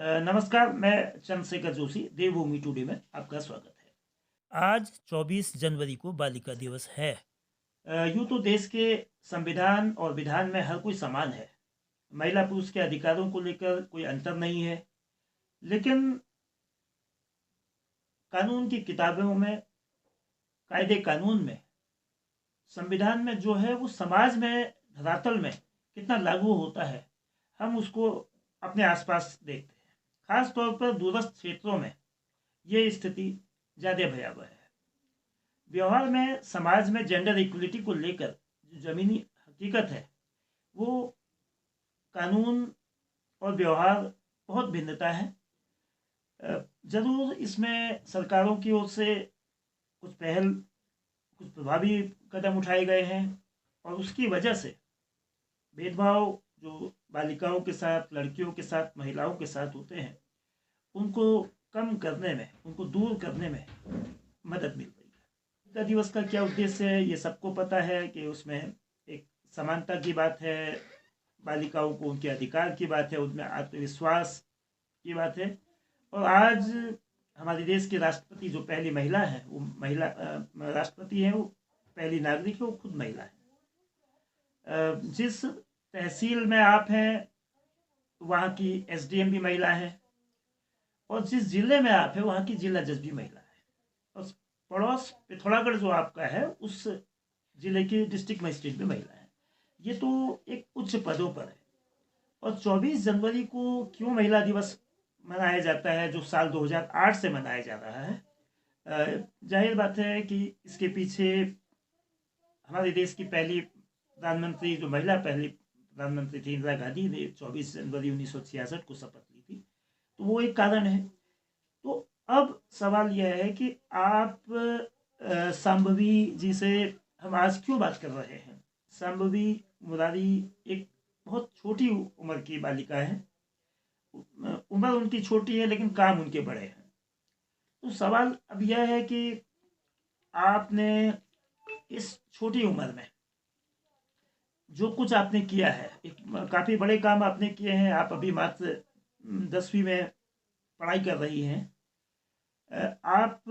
नमस्कार, मैं चंद्रशेखर जोशी, देवभूमि टुडे में आपका स्वागत है। आज 24 जनवरी को बालिका दिवस है। यूँ तो देश के संविधान और विधान में हर कोई समान है। महिला पुरुष के अधिकारों को लेकर कोई अंतर नहीं है, लेकिन कानून की किताबों में, कायदे कानून में, संविधान में जो है वो समाज में, धरातल में कितना लागू होता है, हम उसको अपने आसपास देखते हैं। खास तौर पर दूरस्थ क्षेत्रों में ये स्थिति ज़्यादा भयावह है। व्यवहार में, समाज में जेंडर इक्वलिटी को लेकर जो ज़मीनी हकीकत है, वो कानून और व्यवहार बहुत भिन्नता है। ज़रूर इसमें सरकारों की ओर से कुछ पहल, कुछ प्रभावी कदम उठाए गए हैं और उसकी वजह से भेदभाव जो बालिकाओं के साथ, लड़कियों के साथ, महिलाओं के साथ होते हैं, उनको कम करने में, उनको दूर करने में मदद मिल रही है। बालिका दिवस का क्या उद्देश्य है, ये सबको पता है कि उसमें एक समानता की बात है, बालिकाओं को उनके अधिकार की बात है, उनमें आत्मविश्वास की बात है। और आज हमारे देश के राष्ट्रपति जो पहली महिला है, वो महिला राष्ट्रपति है, वो पहली नागरिक है, वो खुद महिला है। जिस तहसील में आप हैं, वहाँ की एसडीएम भी महिला है, और जिस जिले में आप हैं, वहाँ की जिला जज भी महिला है। और पड़ोस पिथौरागढ़ जो आपका है, उस जिले की डिस्ट्रिक्ट मजिस्ट्रेट भी महिला है। ये तो एक उच्च पदों पर है। और 24 जनवरी को क्यों महिला दिवस मनाया जाता है, जो साल 2008 से मनाया जा रहा है? जाहिर बात है कि इसके पीछे हमारे देश की पहली प्रधानमंत्री, जो महिला पहली प्रधानमंत्री थी, इंदिरा गांधी ने 24 जनवरी 1966 को शपथ ली थी, तो वो एक कारण है। तो अब सवाल यह है कि आप शांभवी जी से हम आज क्यों बात कर रहे हैं। शांभवी मुरारी एक बहुत छोटी उम्र की बालिका है। उम्र उनकी छोटी है, लेकिन काम उनके बड़े हैं। तो सवाल अब यह है कि आपने इस छोटी उम्र में जो कुछ आपने किया है, एक काफ़ी बड़े काम आपने किए हैं। आप अभी मात्र 10वीं में पढ़ाई कर रही हैं। आप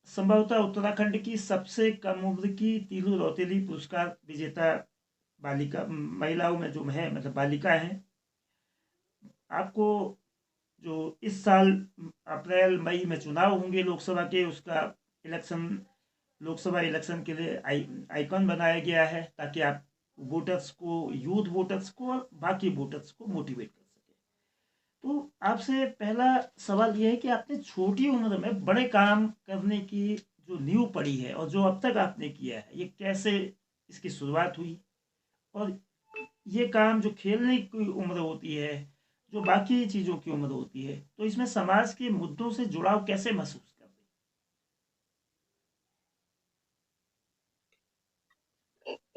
संभवतः उत्तराखंड की सबसे कम उम्र की तीलू रौतेली पुरस्कार विजेता बालिका, महिलाओं में जो है, मतलब बालिका है। आपको जो इस साल अप्रैल मई में चुनाव होंगे लोकसभा के, उसका इलेक्शन, लोकसभा इलेक्शन के लिए आइकॉन बनाया गया है, ताकि आप वोटर्स को, यूथ वोटर्स को और बाकी वोटर्स को मोटिवेट कर सके। तो आपसे पहला सवाल यह है कि आपने छोटी उम्र में बड़े काम करने की जो नींव पड़ी है और जो अब तक आपने किया है, ये कैसे इसकी शुरुआत हुई? और ये काम जो खेलने की उम्र होती है, जो बाकी चीज़ों की उम्र होती है, तो इसमें समाज के मुद्दों से जुड़ाव कैसे महसूस कर रही?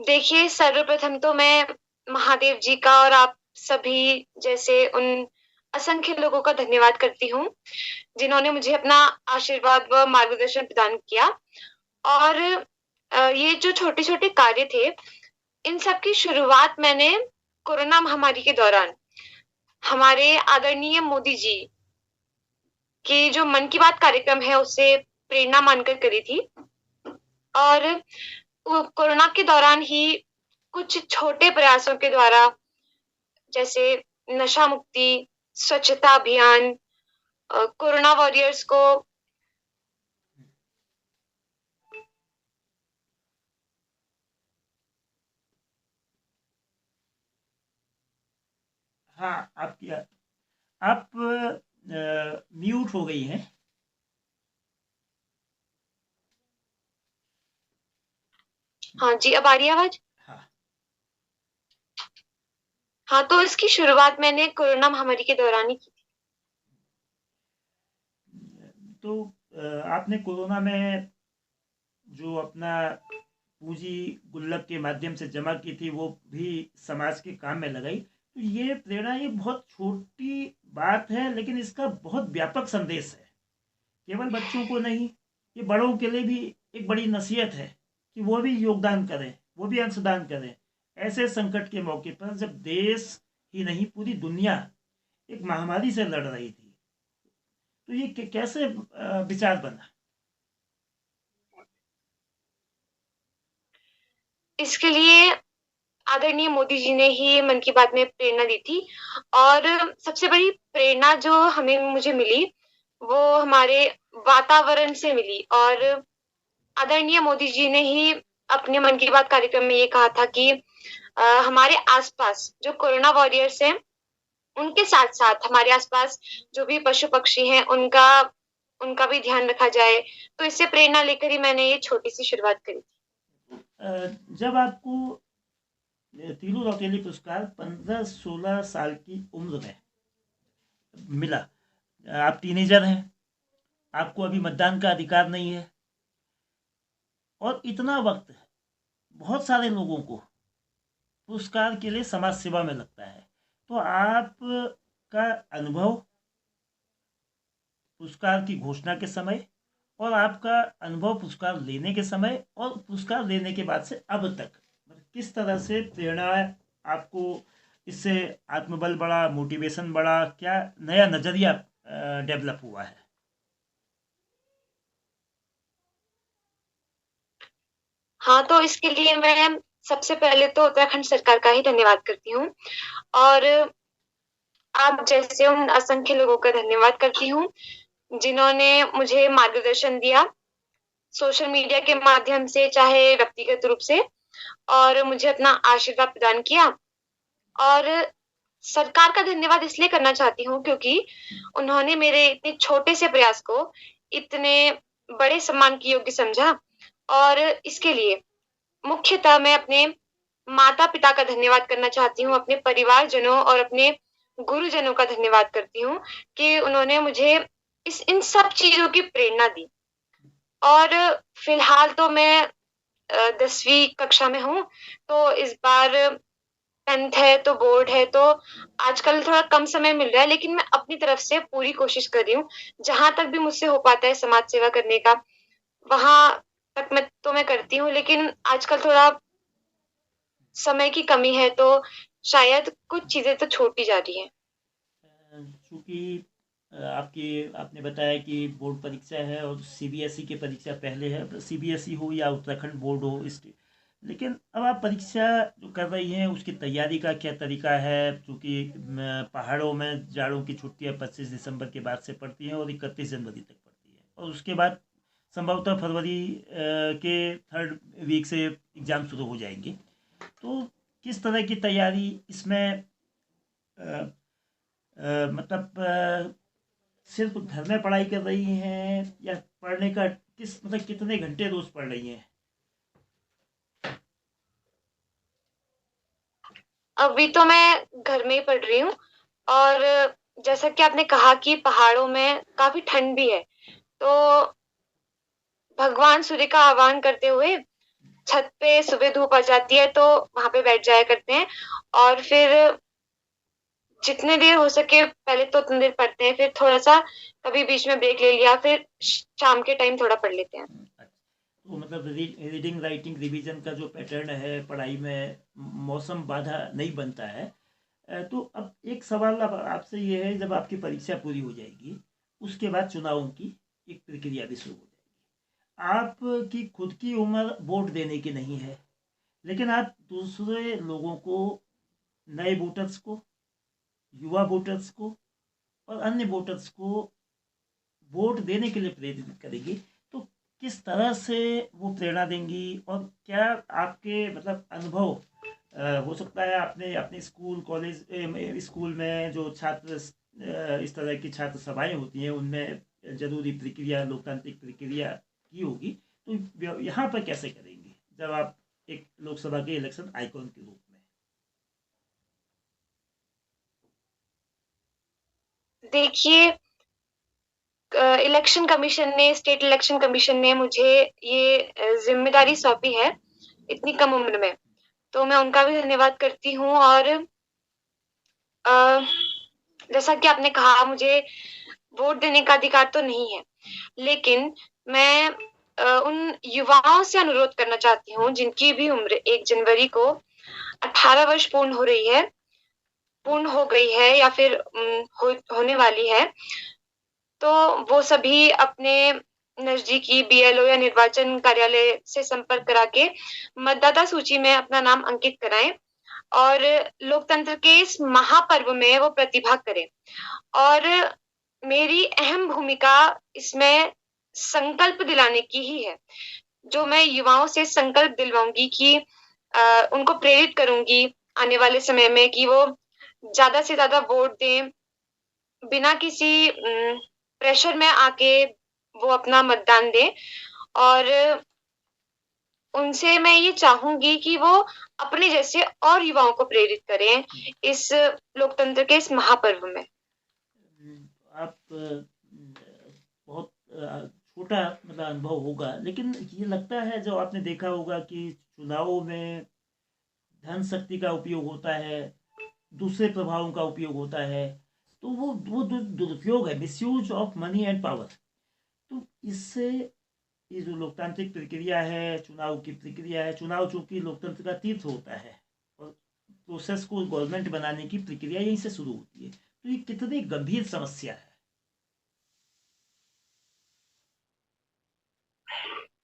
देखिए, सर्वप्रथम तो मैं महादेव जी का और आप सभी जैसे उन असंख्य लोगों का धन्यवाद करती हूँ, जिन्होंने मुझे अपना आशीर्वाद व मार्गदर्शन प्रदान किया। और ये जो छोटे-छोटे कार्य थे, इन सब की शुरुआत मैंने कोरोना महामारी के दौरान हमारे आदरणीय मोदी जी की जो मन की बात कार्यक्रम है, उससे प्रेरणा मानकर करी थी। और कोरोना के दौरान ही कुछ छोटे प्रयासों के द्वारा, जैसे नशा मुक्ति, स्वच्छता अभियान, कोरोना वॉरियर्स को हाँ, आपकी आप म्यूट हो गई हैं। हाँ जी, अब आ रही है आवाज? हाँ। हाँ, तो इसकी शुरुआत मैंने कोरोना महामारी के दौरान ही की थी। तो आपने कोरोना में जो अपना पूंजी गुल्लक के माध्यम से जमा की थी, वो भी समाज के काम में लगाई। तो ये प्रेरणा, ये बहुत छोटी बात है, लेकिन इसका बहुत व्यापक संदेश है। केवल बच्चों को नहीं, ये बड़ों के लिए भी एक बड़ी नसीहत है कि वो भी योगदान करें, वो भी अंशदान करें। ऐसे संकट के मौके पर, जब देश ही नहीं पूरी दुनिया एक महामारी से लड़ रही थी, तो ये कैसे विचार बना? इसके लिए आदरणीय मोदी जी ने ही मन की बात में प्रेरणा दी थी, और सबसे बड़ी प्रेरणा जो हमें मुझे मिली वो हमारे वातावरण से मिली। और आदरणीय मोदी जी ने ही अपने मन की बात कार्यक्रम में ये कहा था कि हमारे आसपास जो कोरोना वॉरियर्स हैं उनके साथ साथ हमारे आसपास जो भी पशु पक्षी हैं उनका उनका भी ध्यान रखा जाए। तो इससे प्रेरणा लेकर ही मैंने ये छोटी सी शुरुआत करी थी। जब आपको तीनों रौतेली पुरस्कार 15-16 साल की उम्र में मिला, आप टीनेजर हैं, आपको अभी मतदान का अधिकार नहीं है, और इतना वक्त बहुत सारे लोगों को पुरस्कार के लिए समाज सेवा में लगता है, तो आप का अनुभव पुरस्कार की घोषणा के समय और आपका अनुभव पुरस्कार लेने के समय और पुरस्कार लेने के बाद से अब तक किस तरह से प्रेरणा आपको, इससे आत्मबल बढ़ा, मोटिवेशन बढ़ा, क्या नया नजरिया डेवलप हुआ है? हाँ, तो इसके लिए मैं सबसे पहले तो उत्तराखंड सरकार का ही धन्यवाद करती हूँ, और आप जैसे उन असंख्य लोगों का धन्यवाद करती हूँ जिन्होंने मुझे मार्गदर्शन दिया सोशल मीडिया के माध्यम से, चाहे व्यक्तिगत रूप से, और मुझे अपना आशीर्वाद प्रदान किया। और सरकार का धन्यवाद इसलिए करना चाहती हूँ क्योंकि उन्होंने मेरे इतने छोटे से प्रयास को इतने बड़े सम्मान के योग्य समझा। और इसके लिए मुख्यतः मैं अपने माता पिता का धन्यवाद करना चाहती हूँ, अपने परिवारजनों और अपने गुरुजनों का धन्यवाद करती हूँ कि उन्होंने मुझे इन सब चीजों की प्रेरणा दी। और फिलहाल तो मैं 10वीं कक्षा में हूँ, तो इस बार 10th है, तो बोर्ड है, तो आजकल थोड़ा कम समय मिल रहा है, लेकिन मैं अपनी तरफ से पूरी कोशिश कर रही हूँ, जहां तक भी मुझसे हो पाता है समाज सेवा करने का वहां तक मैं करती हूँ। लेकिन आजकल थोड़ा समय की कमी है, तो शायद कुछ चीजें तो छूटी जा रही हैं। चूंकि आपने बताया कि बोर्ड परीक्षा है और सीबीएसई की परीक्षा पहले है, सीबीएसई हो या उत्तराखंड बोर्ड हो, इस लेकिन अब आप परीक्षा जो कर रही हैं उसकी तैयारी का क्या तरीका है? क्योंकि पहाड़ों में जाड़ों की छुट्टियां 25 दिसंबर के बाद से पड़ती हैं और 31 जनवरी तक पड़ती है, और उसके बाद संभवतः फरवरी के 3rd वीक से एग्ज़ाम शुरू हो जाएंगे। तो किस तरह की तैयारी इसमें मतलब सिर्फ घर में पढ़ाई कर रही हैं या पढ़ने का कितने घंटे रोज पढ़ रही हैं? अभी तो मैं घर में ही पढ़ रही हूँ, और जैसा कि आपने कहा कि पहाड़ों में काफी ठंड भी है, तो भगवान सूर्य का आह्वान करते हुए छत पे सुबह धूप आ जाती है तो वहां पे बैठ जाया करते हैं, और फिर जितने देर हो सके पहले तो उतनी देर पढ़ते हैं, फिर थोड़ा सा कभी बीच में ब्रेक ले लिया, फिर शाम के टाइम थोड़ा पढ़ लेते हैं। तो मतलब रीडिंग राइटिंग रिवीजन का जो पैटर्न है पढ़ाई में, मौसम बाधा नहीं बनता है। तो अब एक सवाल अब आपसे ये है, जब आपकी परीक्षा पूरी हो जाएगी उसके बाद चुनावों की एक प्रक्रिया भी शुरू हो जाएगी। आपकी खुद की उम्र वोट देने की नहीं है, लेकिन आप दूसरे लोगों को, नए वोटर्स को, युवा वोटर्स को और अन्य वोटर्स को वोट देने के लिए प्रेरित करेगी। तो किस तरह से वो प्रेरणा देंगी, और क्या आपके मतलब अनुभव हो सकता है आपने अपने स्कूल कॉलेज स्कूल में जो छात्र इस तरह की छात्र सभाएं होती हैं उनमें जरूरी प्रक्रिया, लोकतांत्रिक प्रक्रिया की होगी, तो यहाँ पर कैसे करेंगे जब आप एक लोकसभा के इलेक्शन आइकॉन के रूप में? देखिए, इलेक्शन कमीशन ने, स्टेट इलेक्शन कमीशन ने मुझे ये जिम्मेदारी सौंपी है इतनी कम उम्र में, तो मैं उनका भी धन्यवाद करती हूँ। और जैसा कि आपने कहा, मुझे वोट देने का अधिकार तो नहीं है, लेकिन मैं उन युवाओं से अनुरोध करना चाहती हूँ जिनकी भी उम्र 1 जनवरी को 18 वर्ष पूर्ण हो गई है या फिर होने वाली है, तो वो सभी अपने नजदीकी बीएलओ या निर्वाचन कार्यालय से संपर्क करा के मतदाता सूची में अपना नाम अंकित कराएं और लोकतंत्र के इस महापर्व में वो प्रतिभाग करें। और मेरी अहम भूमिका इसमें संकल्प दिलाने की ही है। जो मैं युवाओं से संकल्प दिलवाऊंगी कि उनको प्रेरित करूंगी आने वाले समय में कि वो ज्यादा से ज्यादा वोट दें, बिना किसी प्रेशर में आके वो अपना मतदान दें। और उनसे मैं ये चाहूंगी कि वो अपने जैसे और युवाओं को प्रेरित करें इस लोकतंत्र के इस महापर्व में। आप बहुत छोटा मतलब अनुभव होगा, लेकिन ये लगता है जो आपने देखा होगा कि चुनावों में धन शक्ति का उपयोग होता है, दूसरे प्रभावों का उपयोग होता है, तो वो दुरुपयोग है, misuse of money and power. तो इससे ये जो लोकतांत्रिक प्रक्रिया है, चुनाव की प्रक्रिया है, चुनाव चूंकि लोकतंत्र का तीर्थ होता है और प्रोसेस को गवर्नमेंट बनाने की प्रक्रिया यहीं से शुरू होती है, तो ये कितनी गंभीर समस्या है।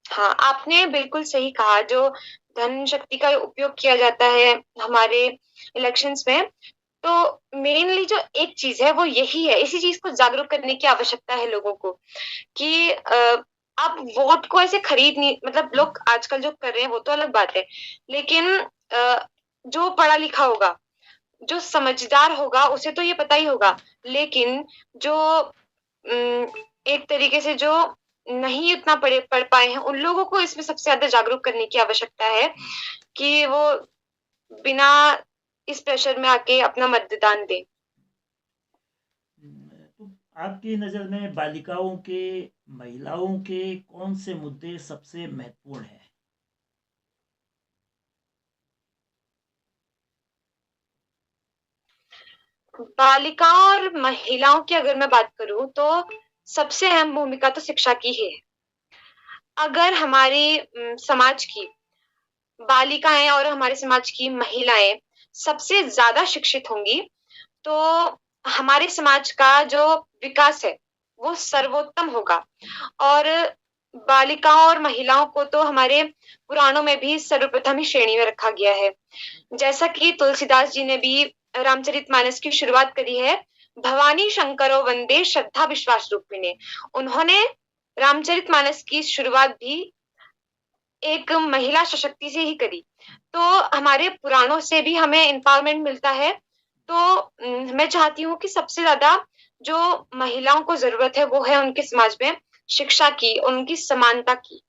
हाँ, आपने बिल्कुल सही कहा। जो धन शक्ति का उपयोग किया जाता है हमारे इलेक्शंस में, तो मेनली जो एक चीज है वो यही है। इसी चीज को जागरूक करने की आवश्यकता है लोगों को कि आप वोट को ऐसे खरीद नहीं, मतलब लोग आजकल जो कर रहे हैं वो तो अलग बात है, लेकिन जो पढ़ा लिखा होगा, जो समझदार होगा, उसे तो ये पता ही होगा। लेकिन जो एक तरीके से जो नहीं उतना पढ़ पाए हैं, उन लोगों को इसमें सबसे ज्यादा जागरूक करने की आवश्यकता है कि वो बिना इस प्रेशर में आके अपना मतदान दें। तो आपकी नज़र में बालिकाओं के, महिलाओं के कौन से मुद्दे सबसे महत्वपूर्ण हैं? बालिकाओं और महिलाओं की अगर मैं बात करूं तो सबसे अहम भूमिका तो शिक्षा की ही है। अगर हमारी समाज की बालिकाएं और हमारे समाज की महिलाएं सबसे ज्यादा शिक्षित होंगी तो हमारे समाज का जो विकास है वो सर्वोत्तम होगा। और बालिकाओं और महिलाओं को तो हमारे पुराणों में भी सर्वप्रथम ही श्रेणी में रखा गया है। जैसा कि तुलसीदास जी ने भी रामचरितमानस की शुरुआत करी है, भवानी शंकरो वंदे श्रद्धा विश्वास रूपिणे। उन्होंने रामचरितमानस की शुरुआत भी एक महिला सशक्ति से ही करी। तो हमारे पुराणों से भी हमें एम्पावरमेंट मिलता है। तो मैं चाहती हूँ कि सबसे ज्यादा जो महिलाओं को जरूरत है वो है उनके समाज में शिक्षा की, उनकी समानता की।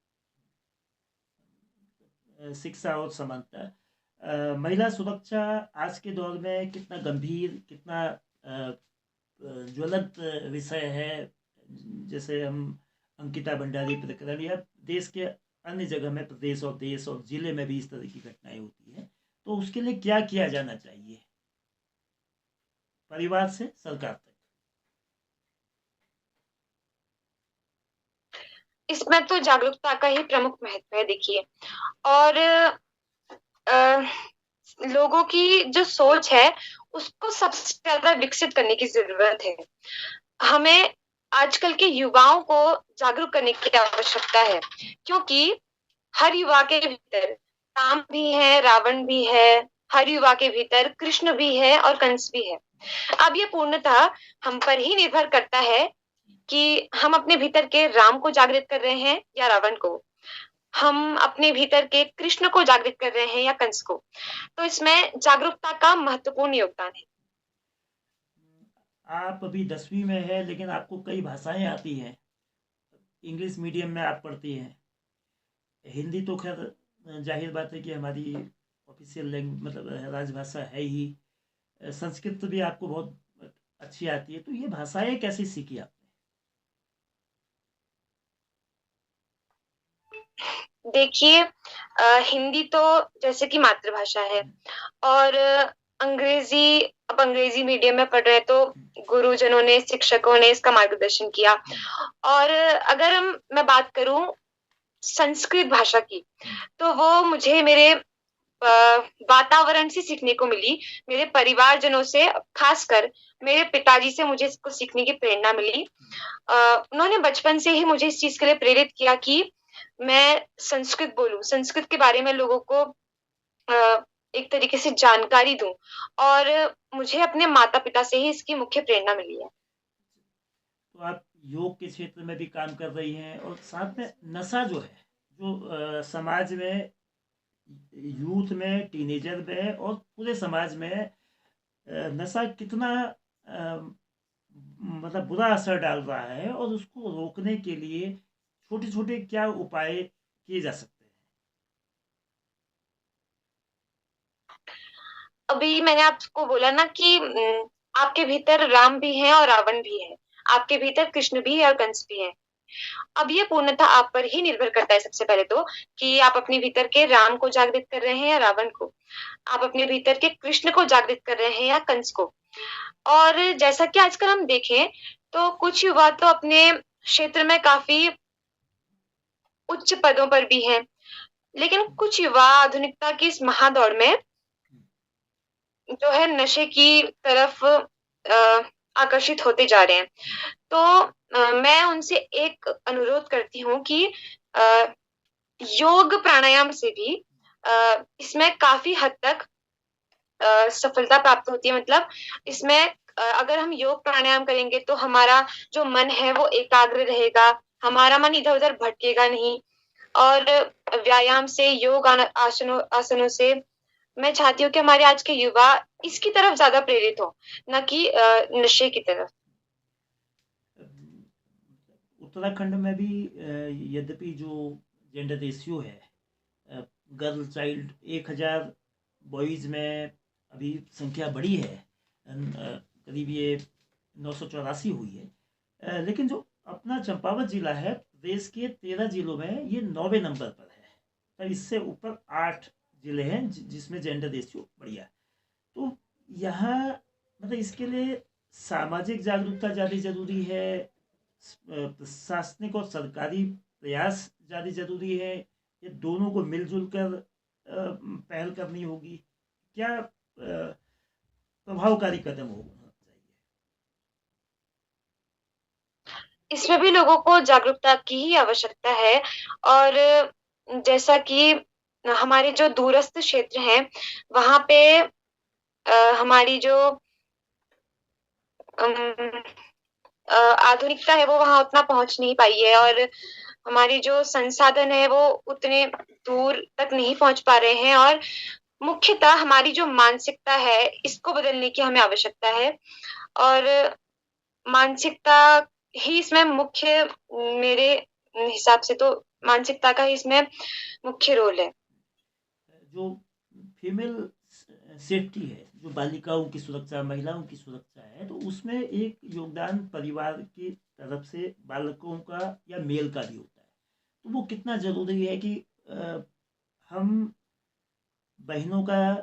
शिक्षा और समानता। महिला सुरक्षा आज के दौर में कितना गंभीर, कितना ज्वलंत विषय है। जैसे हम अंकिता भंडारी प्रकरण या देश के अन्य जगह में, प्रदेश और देश और जिले में भी इस तरह की घटनाएं होती हैं, तो उसके लिए क्या किया जाना चाहिए परिवार से सरकार तक? इसमें तो जागरूकता का ही प्रमुख महत्व है। देखिए, और लोगों की जो सोच है उसको सबसे ज्यादा विकसित करने की जरूरत है। हमें आजकल के युवाओं को जागरूक करने की आवश्यकता है, क्योंकि हर युवा के भीतर राम भी है, रावण भी है, हर युवा के भीतर कृष्ण भी है और कंस भी है। अब ये पूर्णतः हम पर ही निर्भर करता है कि हम अपने भीतर के राम को जागृत कर रहे हैं या रावण को, हम अपने भीतर के कृष्ण को जागृत कर रहे हैं या कंस को। तो इसमें जागरूकता का महत्वपूर्ण योगदान है। आप अभी 10वीं में है, लेकिन आपको कई भाषाएं आती हैं, इंग्लिश मीडियम में आप पढ़ती हैं। हिंदी तो खैर जाहिर बात है कि हमारी ऑफिशियल लैंग्वेज मतलब राजभाषा है ही। संस्कृत भी आपको बहुत अच्छी आती है, तो ये भाषाएं कैसे सीखी आपने? देखिए, हिंदी तो जैसे कि मातृभाषा है, और अंग्रेजी, अब अंग्रेजी मीडियम में पढ़ रहे हैं तो गुरुजनों ने, शिक्षकों ने इसका मार्गदर्शन किया। और अगर मैं बात करूं संस्कृत भाषा की, तो वो मुझे मेरे वातावरण से सीखने को मिली, मेरे परिवारजनों से, खासकर मेरे पिताजी से मुझे इसको सीखने की प्रेरणा मिली। उन्होंने बचपन से ही मुझे इस चीज के लिए प्रेरित किया कि मैं संस्कृत बोलूं, संस्कृत के बारे में लोगों को एक तरीके से जानकारी दूं, और मुझे अपने माता पिता से ही इसकी मुख्य प्रेरणा मिली है। तो आप योग के क्षेत्र में भी काम कर रही हैं और साथ में नशा जो है, जो समाज में, यूथ में, टीनेजर में और पूरे समाज में नशा कितना मतलब बुरा असर डाल रहा है, और उसको रोकने के लिए छोटे छोटे क्या उपाय किए जा सकते हैं? अभी मैंने आपको बोला ना कि आपके भीतर राम भी है और रावण भी है, आपके भीतर कृष्ण भी है और कंस भी है। अब ये पूर्णतः आप पर ही निर्भर करता है, सबसे पहले तो, कि आप अपने भीतर के राम को जागृत कर रहे हैं या रावण को, आप अपने भीतर के कृष्ण को जागृत कर रहे हैं या कंस को। और जैसा कि आजकल हम देखें तो कुछ युवा तो अपने क्षेत्र में काफी उच्च पदों पर भी हैं, लेकिन कुछ युवा आधुनिकता की इस महादौड़ में जो है नशे की तरफ आकर्षित होते जा रहे हैं। तो मैं उनसे एक अनुरोध करती हूँ कि योग प्राणायाम से भी इसमें काफी हद तक सफलता प्राप्त होती है। मतलब इसमें अगर हम योग प्राणायाम करेंगे तो हमारा जो मन है वो एकाग्र रहेगा, हमारा मन इधर उधर भटकेगा नहीं। और व्यायाम से, योग आसनों आसनों से मैं चाहती हूँ कि हमारे आज के युवा इसकी तरफ ज्यादा प्रेरित हो, न कि नशे की तरफ। उत्तराखंड में भी यद्यपि जो जेंडर रेशियो है, गर्ल चाइल्ड 1000 बॉयज़ में अभी संख्या बढ़ी है, करीब ये 984 हुई है, लेकिन जो अपना चंपावत जिला है, देश के 13 जिलों में ये 9वें नंबर पर है। तो इससे ऊपर 8 जिले हैं जिसमें जेंडर रेशियो बढ़िया है। तो यहाँ मतलब इसके लिए सामाजिक जागरूकता ज़्यादा जरूरी है, प्रशासनिक और सरकारी प्रयास ज़्यादा जरूरी है, ये दोनों को मिलजुल कर पहल करनी होगी? क्या प्रभावकारी कदम होना चाहिए? इसमें भी लोगों को जागरूकता की ही आवश्यकता है। और जैसा कि हमारे जो दूरस्थ क्षेत्र हैं वहां पे हमारी जो आधुनिकता है वो वहां उतना पहुंच नहीं पाई है, और हमारी जो संसाधन है वो उतने दूर तक नहीं पहुंच पा रहे हैं। और मुख्यतः हमारी जो मानसिकता है इसको बदलने की हमें आवश्यकता है, और मानसिकता ही इसमें मुख्य, मेरे हिसाब से तो मानसिकता का ही इसमें मुख्य रोल है। जो फीमेल सेफ्टी है, जो बालिकाओं की सुरक्षा, महिलाओं की सुरक्षा है, तो उसमें एक योगदान परिवार की तरफ से बालकों का या मेल का भी होता है। तो वो कितना ज़रूरी है कि हम बहनों का,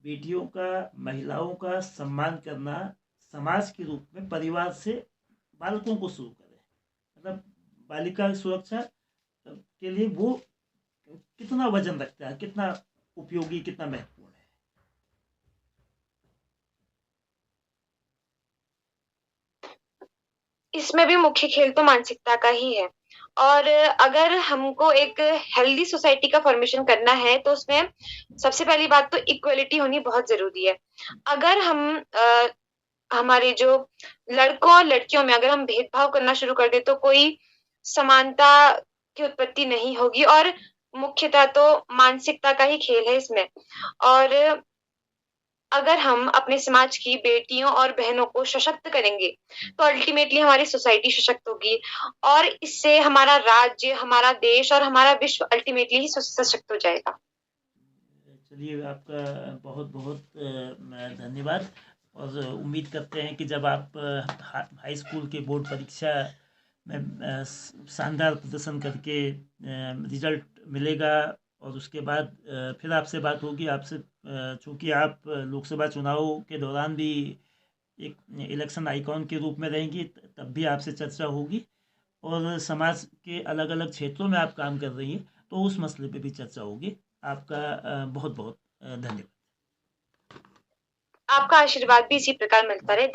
बेटियों का, महिलाओं का सम्मान करना समाज के रूप में परिवार से बालकों को शुरू करें। मतलब बालिका की सुरक्षा के लिए वो कितना वजन रखता है, कितना उपयोगी, कितना महत्वपूर्ण है? इसमें भी मुख्य खेल तो मानसिकता का ही है। और अगर हमको एक हेल्दी सोसाइटी का फॉर्मेशन करना है तो उसमें सबसे पहली बात तो इक्वलिटी होनी बहुत जरूरी है। अगर हम हमारे जो लड़कों और लड़कियों में अगर हम भेदभाव करना शुरू कर दे तो कोई समानता की उत्पत्ति नहीं होगी, और मुख्यतः तो मानसिकता का ही खेल है इसमें। और अगर हम अपने समाज की बेटियों और बहनों को सशक्त करेंगे तो अल्टीमेटली हमारी सोसाइटी सशक्त होगी, और इससे हमारा राज्य, हमारा देश और हमारा विश्व अल्टीमेटली ही सशक्त हो जाएगा। चलिए, आपका बहुत बहुत धन्यवाद, और उम्मीद करते हैं कि जब आप हाई स्कूल के बोर्ड परीक्षा में शानदार प्रदर्शन करके रिजल्ट मिलेगा, और उसके बाद फिर आपसे बात होगी। आपसे चूँकि आप लोकसभा चुनाव के दौरान भी एक इलेक्शन आइकॉन के रूप में रहेंगी, तब भी आपसे चर्चा होगी, और समाज के अलग अलग क्षेत्रों में आप काम कर रही हैं तो उस मसले पे भी चर्चा होगी। आपका बहुत बहुत धन्यवाद। आपका आशीर्वाद भी इसी प्रकार मिलता रहे।